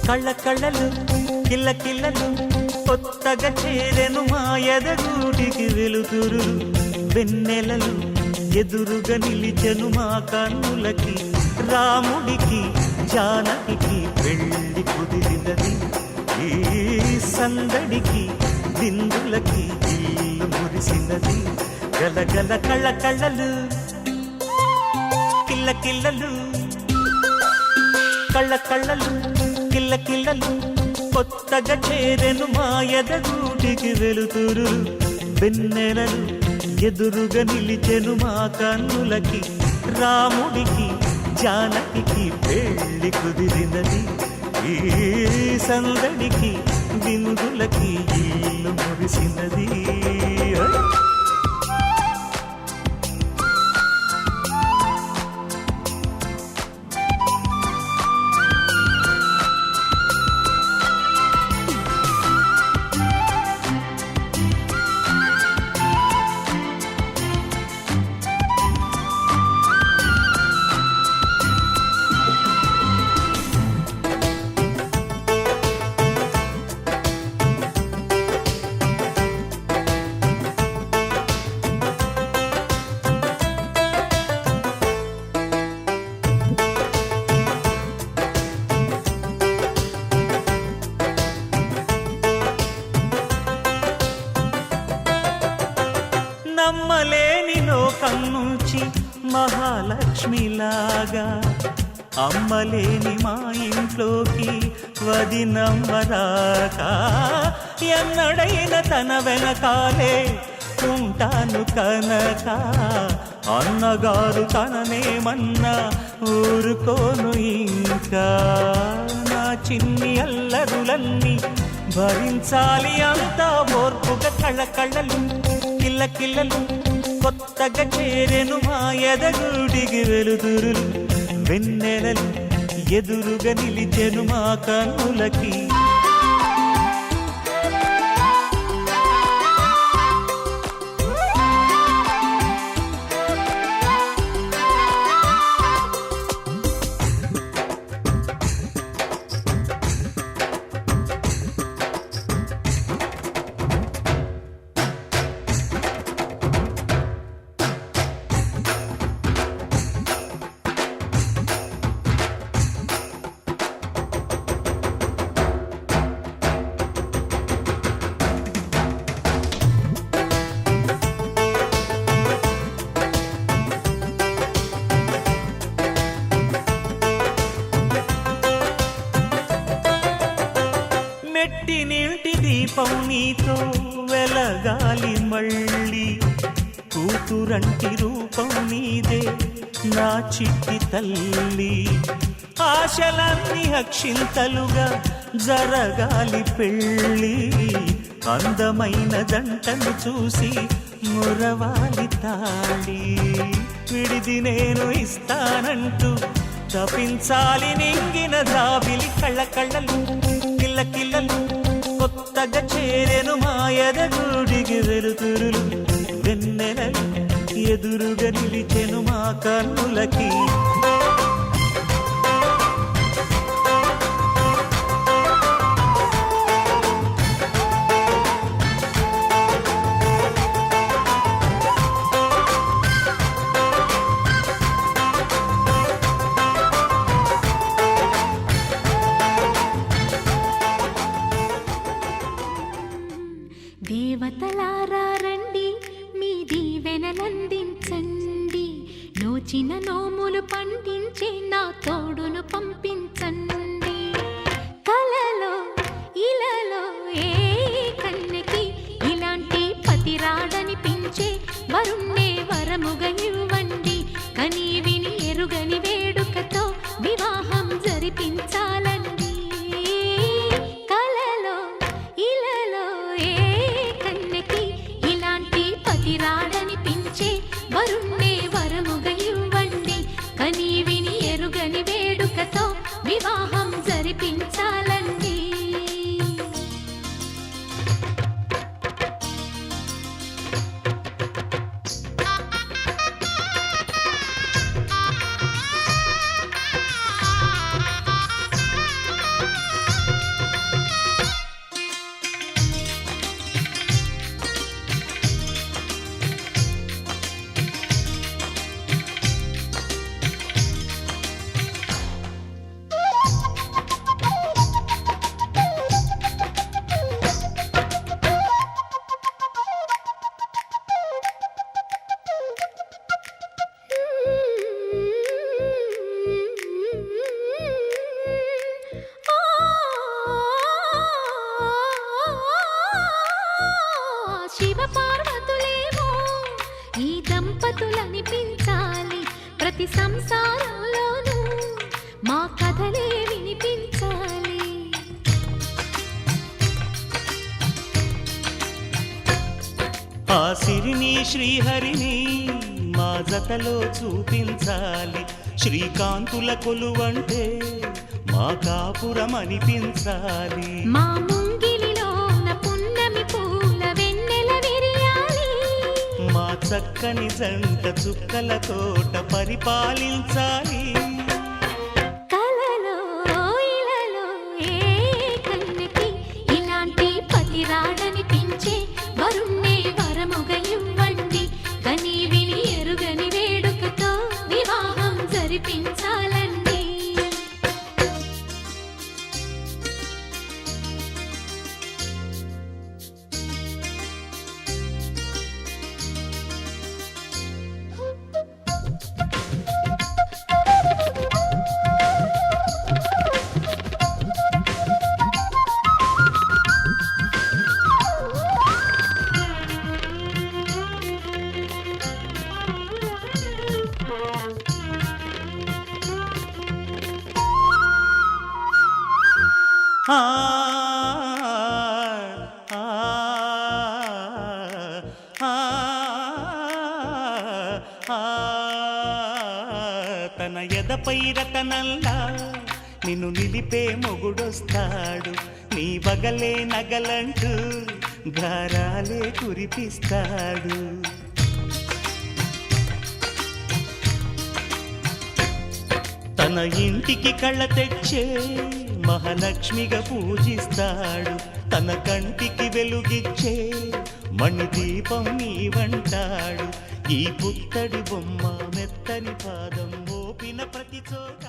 కళ్ళ కళ్ళలు కిల్ల కిల్లలు కొత్తగా చేరెను మా ఎదగూటికి వెలుతురు వెన్నెలలు ఎదురుగా నిలిచెను మా కన్నులకి రాముడికి జానకి పెళ్లి కుదిరినది ఈ సందడికి బిందులకి ఇల్లు మురిసినది గలగల కళ్ళ కళ్ళలు కిల్ల కిల్లలు కళ్ళ కళ్ళలు కిల్ల కిల్లలు కొత్తగా చేరెను మా ఎదగూటికి వెలుతురు వెన్నెలలు ఎదురుగా నిలిచెను మా కన్నులకి రాముడికి జానకి పెళ్లి కుదిరినది ఈ సందడికి బిందులకి ఇల్లు మురిసినది నమ్మలేని లోకం నుంచి మహాలక్ష్మిలాగా అమ్మలేని మా ఇంట్లోకి వదినమ్మరాక ఎన్నడైన తన వెనకాలే ఉంటాను కనక అన్నగారు తననేమన్నా ఊరుకోను ఇంకా నా చిన్ని అల్లరులన్నీ భరించాలి అంతా ఓర్పుగా కళ్ళ కళ్ళలు కిల్ల కిల్లలు కొత్తగా చేరెను మా ఎదగూడికి వెలుతురు వెన్నెలలు ఎదురుగా నిలిచెను మా కన్నులకి మెట్టి నీటి దీపం నీతో వెలగాలి మళ్ళీ కూతురంటి రూపం నీదే నా చిట్టి తల్లి ఆశలన్నీ అక్షింతలుగా జరగాలి పెళ్ళి అందమైన దంటను చూసి మురవాలి తాళి విడిది నేను ఇస్తానంటూ తపించాలి నింగిన జాబిలి కళ్ళ కళ్ళలు కిల్ల కిల్లలు కొత్తగా చేరెను మా ఎదగూడికి వెలుతురులు వెన్నెలలు ఎదురుగా నిలిచెను మా కన్నులకి దేవతలారా రండి మీ దీవెనలందించండి నోచిన నోములు పండి వివాహం జరిపించాలండి. కలలో ఇలలో ఏ కన్నెకి ఇలాంటి పతి రాడనిపించే వరుణ్ణే వరముగా ఇవ్వండి. కని విని ఎరుగని వేడుకతో వివాహం జరిపించాలండి. శివ పార్వతులేమో ఈ దంపతులనిపించాలి. ప్రతి సంసారంలోనూ మా కథలే వినిపించాలి. ఆ సిరిని శ్రీహరిని మా జతలో చూపించాలి. శ్రీకాంతుల కొలువంటే మా కాపురం అనిపించాలి. మా ముంగిలిలోన పున్నమి పూల వెన్నెల విరియాలి. మా చక్కని జంట చుక్కల తోట పరిపాలించాలి. కలలో ఇలలో ఏ కన్నెకి ఇలాంటి పతి రాడనిపించే వరుణ్ణే వరముగా ఇవ్వండి. కని విని ఎరుగని వేడుకతో వివాహం జరిపించాలండి. ఆ ఆ ఆ తన ఎదపై రతనల్లా నిన్ను నిలిపే మొగుడొస్తాడు. నీ బగలే నగలంటూ గారాలే కురిపిస్తాడు. తన ఇంటికి కళ్ళ తెచ్చే మహాలక్ష్మిగా పూజిస్తాడు. తన కంటికి వెలుగిచ్చే మణిదీపం నీవంటాడు. ఈ పుత్తడి బొమ్మ మెత్తని పాదం మోపిన ప్రతి చోట